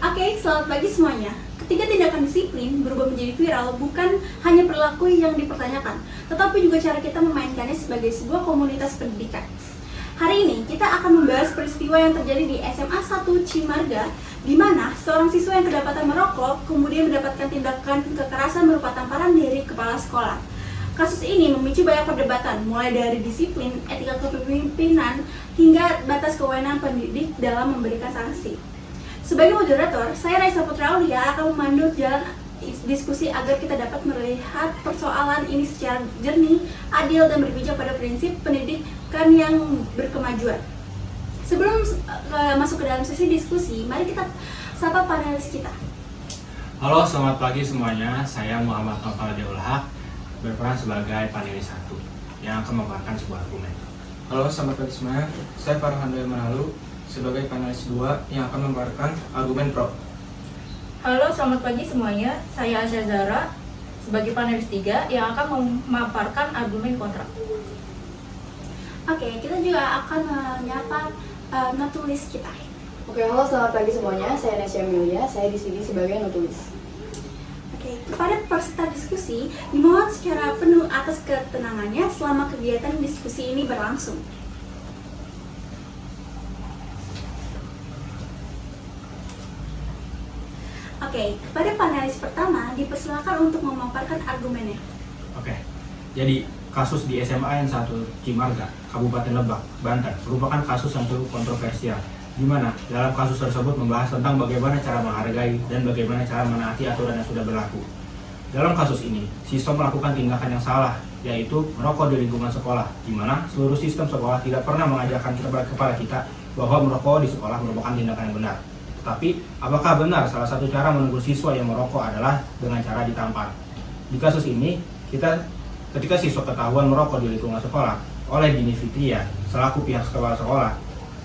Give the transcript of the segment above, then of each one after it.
Oke, selamat pagi semuanya. Ketiga tindakan disiplin berubah menjadi viral bukan hanya perilaku yang dipertanyakan, tetapi juga cara kita memainkannya sebagai sebuah komunitas pendidikan. Hari ini kita akan membahas peristiwa yang terjadi di SMA 1 Cimarga, di mana seorang siswa yang kedapatan merokok kemudian mendapatkan tindakan kekerasan berupa tamparan dari kepala sekolah. Kasus ini memicu banyak perdebatan, mulai dari disiplin, etika kepemimpinan, hingga batas kewenangan pendidik dalam memberikan sanksi. Sebagai moderator, saya Raisa Putra Aulia akan memandu jalan diskusi agar kita dapat melihat persoalan ini secara jernih, adil, dan berpijak pada prinsip pendidikan yang berkemajuan. Sebelum masuk ke dalam sesi diskusi, mari kita sapa panelis kita. Halo, selamat pagi semuanya. Saya Muhammad Noval Deul Haq, berperan sebagai panelis 1 yang akan memaparkan sebuah argumen. Halo, selamat pagi semuanya. Saya Farhan Daya Manalu sebagai panelis 2 yang akan memaparkan argumen pro. Halo, selamat pagi semuanya. Saya Asya Zara sebagai panelis 3 yang akan memaparkan argumen kontra. Oke, kita juga akan menyapa notulis kita. Oke, halo, selamat pagi semuanya. Saya Nesya Milia, saya di sini sebagai notulis. Oke, kepada peserta diskusi, dimohon secara penuh atas ketenangannya selama kegiatan diskusi ini berlangsung. Oke, kepada panelis pertama, dipersilakan untuk memaparkan argumennya. Oke, jadi kasus di SMA N 1 Cimarga, Kabupaten Lebak, Banten merupakan kasus yang cukup kontroversial, di mana dalam kasus tersebut membahas tentang bagaimana cara menghargai dan bagaimana cara menaati aturan yang sudah berlaku. Dalam kasus ini, siswa melakukan tindakan yang salah, yaitu merokok di lingkungan sekolah, di mana seluruh sistem sekolah tidak pernah mengajarkan kepada kita bahwa merokok di sekolah merupakan tindakan yang benar. Tapi, apakah benar salah satu cara menegur siswa yang merokok adalah dengan cara ditampar? Di kasus ini, ketika siswa ketahuan merokok di lingkungan sekolah oleh Dini Fitria selaku pihak kepala sekolah,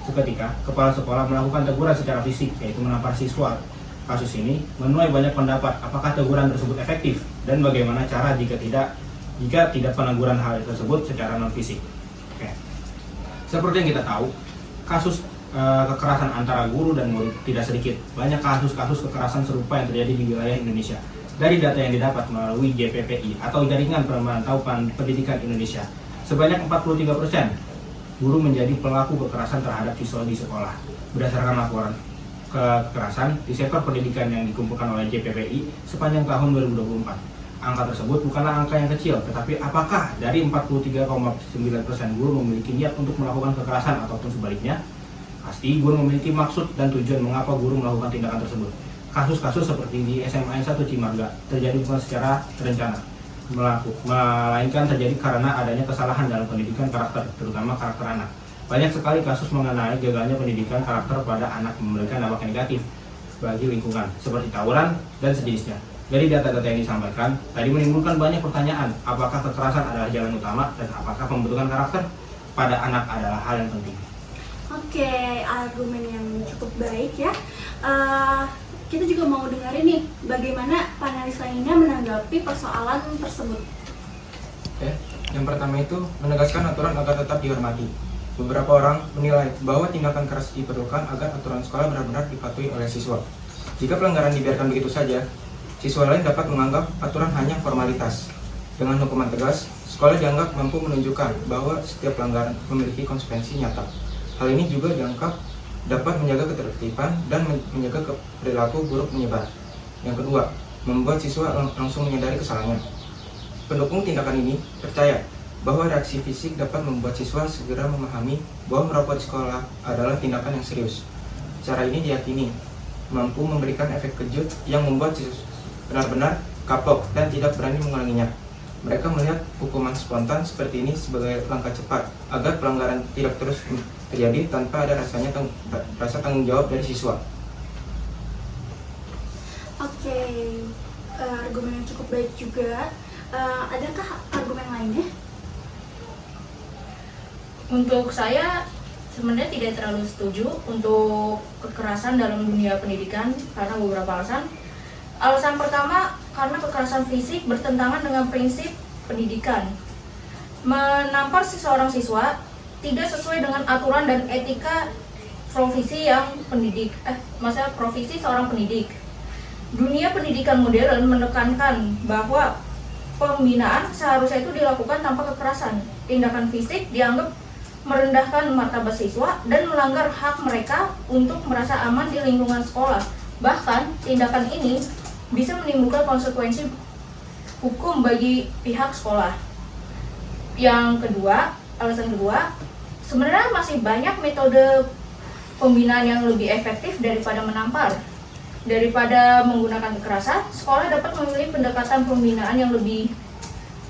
seketika kepala sekolah melakukan teguran secara fisik, yaitu menampar siswa. Kasus ini menuai banyak pendapat apakah teguran tersebut efektif dan bagaimana cara jika tidak peneguran hal tersebut secara non fisik. Oke. Seperti yang kita tahu, kasus kekerasan antara guru dan murid tidak sedikit. Banyak kasus-kasus kekerasan serupa yang terjadi di wilayah Indonesia. Dari data yang didapat melalui JPPI atau Jaringan Pemantau Pendidikan Indonesia, sebanyak 43% guru menjadi pelaku kekerasan terhadap siswa di sekolah. Berdasarkan laporan kekerasan di sektor pendidikan yang dikumpulkan oleh JPPI sepanjang tahun 2024. Angka tersebut bukanlah angka yang kecil, tetapi apakah dari 43,9% guru memiliki niat untuk melakukan kekerasan ataupun sebaliknya? Pasti guru memiliki maksud dan tujuan mengapa guru melakukan tindakan tersebut. Kasus-kasus seperti di SMA 1 Cimarga terjadi bukan secara terencana, melainkan terjadi karena adanya kesalahan dalam pendidikan karakter, terutama karakter anak. Banyak sekali kasus mengenai gagalnya pendidikan karakter pada anak memberikan dampak negatif bagi lingkungan, seperti tawuran dan sejenisnya. Dari data-data yang disampaikan, tadi menimbulkan banyak pertanyaan, apakah kekerasan adalah jalan utama dan apakah pembentukan karakter pada anak adalah hal yang penting. Oke, argumen yang cukup baik ya. Kita juga mau dengerin nih bagaimana panelis lainnya menanggapi persoalan tersebut. Oke, yang pertama itu menegaskan aturan agar tetap dihormati. Beberapa orang menilai bahwa tindakan keras diperlukan agar aturan sekolah benar-benar dipatuhi oleh siswa. Jika pelanggaran dibiarkan begitu saja, siswa lain dapat menganggap aturan hanya formalitas. Dengan hukuman tegas, sekolah dianggap mampu menunjukkan bahwa setiap pelanggaran memiliki konsekuensi nyata. Hal ini juga dianggap dapat menjaga ketertiban dan menjaga perilaku buruk menyebar. Yang kedua, membuat siswa langsung menyadari kesalahannya. Pendukung tindakan ini percaya bahwa reaksi fisik dapat membuat siswa segera memahami bahwa merokok di sekolah adalah tindakan yang serius. Cara ini diyakini mampu memberikan efek kejut yang membuat siswa benar-benar kapok dan tidak berani mengulanginya. Mereka melihat hukuman spontan seperti ini sebagai langkah cepat agar pelanggaran tidak terus terjadi tanpa ada rasa tanggung jawab dari siswa. Oke, argumen yang cukup baik juga. Adakah argumen lainnya? Untuk saya sebenarnya tidak terlalu setuju untuk kekerasan dalam dunia pendidikan karena beberapa alasan. Alasan pertama, karena kekerasan fisik bertentangan dengan prinsip pendidikan. Menampar seorang siswa tidak sesuai dengan aturan dan etika profesi yang profesi seorang pendidik. Dunia pendidikan modern menekankan bahwa pembinaan seharusnya itu dilakukan tanpa kekerasan. Tindakan fisik dianggap merendahkan martabat siswa dan melanggar hak mereka untuk merasa aman di lingkungan sekolah. Bahkan, tindakan ini bisa menimbulkan konsekuensi hukum bagi pihak sekolah. Alasan kedua, sebenarnya masih banyak metode pembinaan yang lebih efektif daripada menampar. Daripada menggunakan kekerasan, sekolah dapat memilih pendekatan pembinaan yang lebih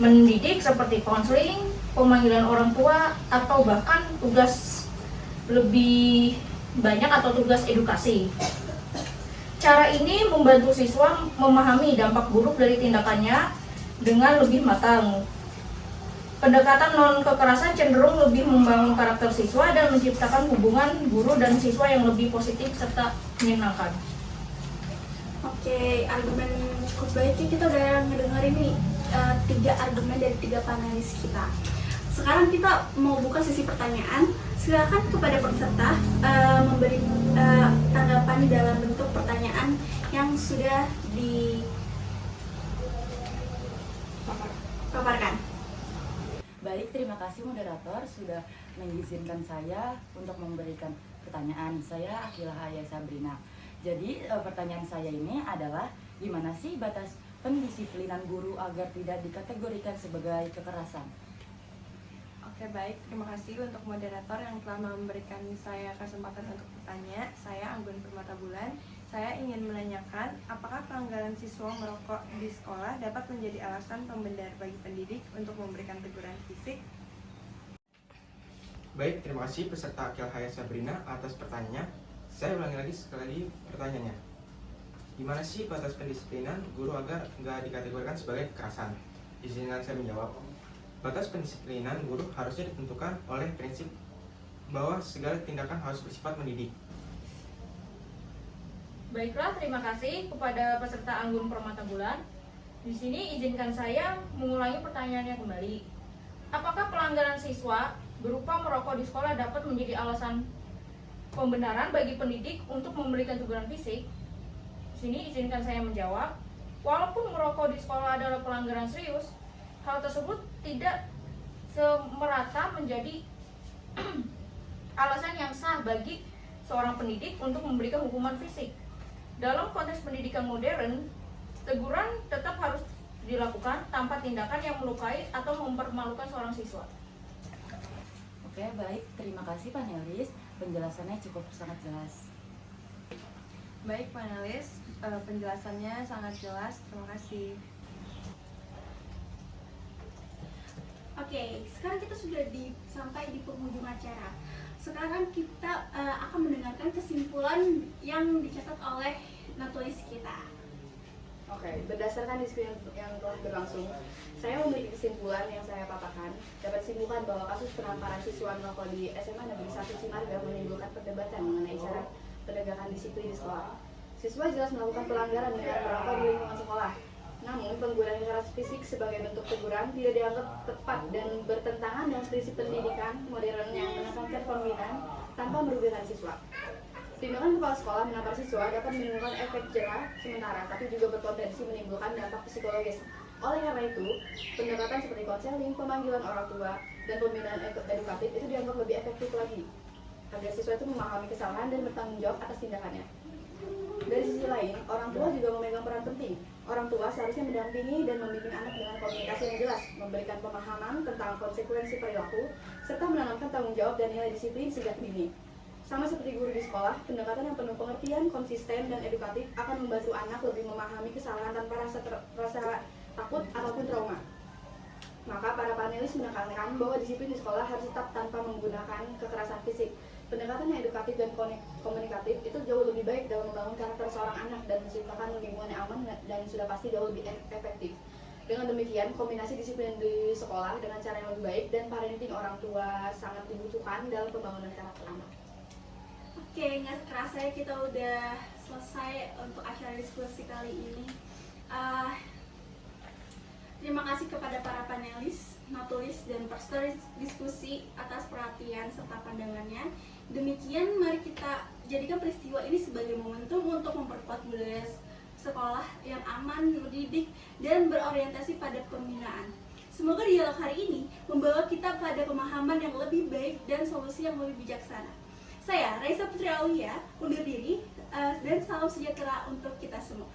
mendidik seperti konseling, pemanggilan orang tua, atau bahkan tugas lebih banyak atau tugas edukasi. Cara ini membantu siswa memahami dampak buruk dari tindakannya dengan lebih matang. Pendekatan non-kekerasan cenderung lebih membangun karakter siswa dan menciptakan hubungan guru dan siswa yang lebih positif serta menyenangkan. Oke, argumen cukup baik ya, kita udah ngedengerin nih 3 argumen dari 3 panelis kita. Sekarang kita mau buka sesi pertanyaan. Silakan kepada peserta memberi tanggapan dalam bentuk pertanyaan yang sudah dipaparkan. Baik, terima kasih moderator sudah mengizinkan saya untuk memberikan pertanyaan. Saya Akila Haya Sabrina. Jadi pertanyaan saya ini adalah gimana sih batas pendisiplinan guru agar tidak dikategorikan sebagai kekerasan? Oke, baik, terima kasih untuk moderator yang telah memberikan saya kesempatan untuk bertanya. Saya Anggun Permata Bulan. Saya ingin menanyakan, apakah pelanggaran siswa merokok di sekolah dapat menjadi alasan pembenar bagi pendidik untuk memberikan teguran fisik? Baik, terima kasih peserta Akil Haya Sabrina atas pertanyaannya. Saya ulangi lagi sekali lagi pertanyaannya. Gimana sih batas pendisiplinan guru agar nggak dikategorikan sebagai kekerasan? Izinkan saya menjawab. Batas pendisiplinan guru harusnya ditentukan oleh prinsip bahwa segala tindakan harus bersifat mendidik. Baiklah, terima kasih kepada peserta Anggun Permata Bulan. Di sini izinkan saya mengulangi pertanyaannya kembali. Apakah pelanggaran siswa berupa merokok di sekolah dapat menjadi alasan pembenaran bagi pendidik untuk memberikan teguran fisik? Di sini izinkan saya menjawab. Walaupun merokok di sekolah adalah pelanggaran serius, hal tersebut tidak semerata menjadi alasan yang sah bagi seorang pendidik untuk memberikan hukuman fisik. Dalam konteks pendidikan modern, teguran tetap harus dilakukan tanpa tindakan yang melukai atau mempermalukan seorang siswa. Oke, baik, terima kasih panelis. Penjelasannya cukup sangat jelas. Baik, panelis, penjelasannya sangat jelas. Terima kasih. Oke, sekarang kita sudah sampai di penghujung acara. Sekarang kita akan mendengarkan kesimpulan yang dicatat oleh natulis kita. Oke, berdasarkan diskusi yang telah berlangsung, saya memiliki kesimpulan yang saya paparkan. Dapat disimpulkan bahwa kasus penamparan siswa merokok di SMA Negeri 1 Cimarga menimbulkan perdebatan mengenai syarat penegakan disiplin di sekolah. Siswa jelas melakukan pelanggaran dengan merokok di lingkungan sekolah. Namun, penggunaan kekerasan fisik sebagai bentuk teguran tidak dianggap tepat dan bertentangan dengan prinsip pendidikan modern yang menekankan pembinaan tanpa merugikan siswa. Tindakan kepala sekolah menampar siswa dapat menimbulkan efek jera sementara, tapi juga berpotensi menimbulkan dampak psikologis. Oleh karena itu, pendekatan seperti konseling, pemanggilan orang tua, dan pembinaan edukatif itu dianggap lebih efektif lagi, agar siswa itu memahami kesalahan dan bertanggung jawab atas tindakannya. Dari sisi lain, orang tua juga memegang peran penting. Orang tua seharusnya mendampingi dan membimbing anak dengan komunikasi yang jelas, memberikan pemahaman tentang konsekuensi perilaku, serta menanamkan tanggung jawab dan nilai disiplin sejak dini. Sama seperti guru di sekolah, pendekatan yang penuh pengertian, konsisten, dan edukatif akan membantu anak lebih memahami kesalahan tanpa rasa takut ataupun trauma. Maka para panelis menekankan bahwa disiplin di sekolah harus tetap tanpa menggunakan kekerasan fisik. Pendekatan yang edukatif dan komunikatif itu jauh lebih baik dalam membangun karakter seorang anak dan menciptakan lingkungan yang aman dan sudah pasti jauh lebih efektif. Dengan demikian, kombinasi disiplin di sekolah dengan cara yang lebih baik dan parenting orang tua sangat dibutuhkan dalam pembangunan karakter anak. Oke, nggak kerasa ya kita udah selesai untuk acara diskusi kali ini. Terima kasih kepada para panelis, natulis, dan peserta diskusi atas perhatian serta pandangannya. Demikian, mari kita jadikan peristiwa ini sebagai momentum untuk memperkuat budaya sekolah yang aman, mendidik, dan berorientasi pada pembinaan. Semoga dialog hari ini membawa kita pada pemahaman yang lebih baik dan solusi yang lebih bijaksana. Saya, Raisa Putri Aulia, undur diri, dan salam sejahtera untuk kita semua.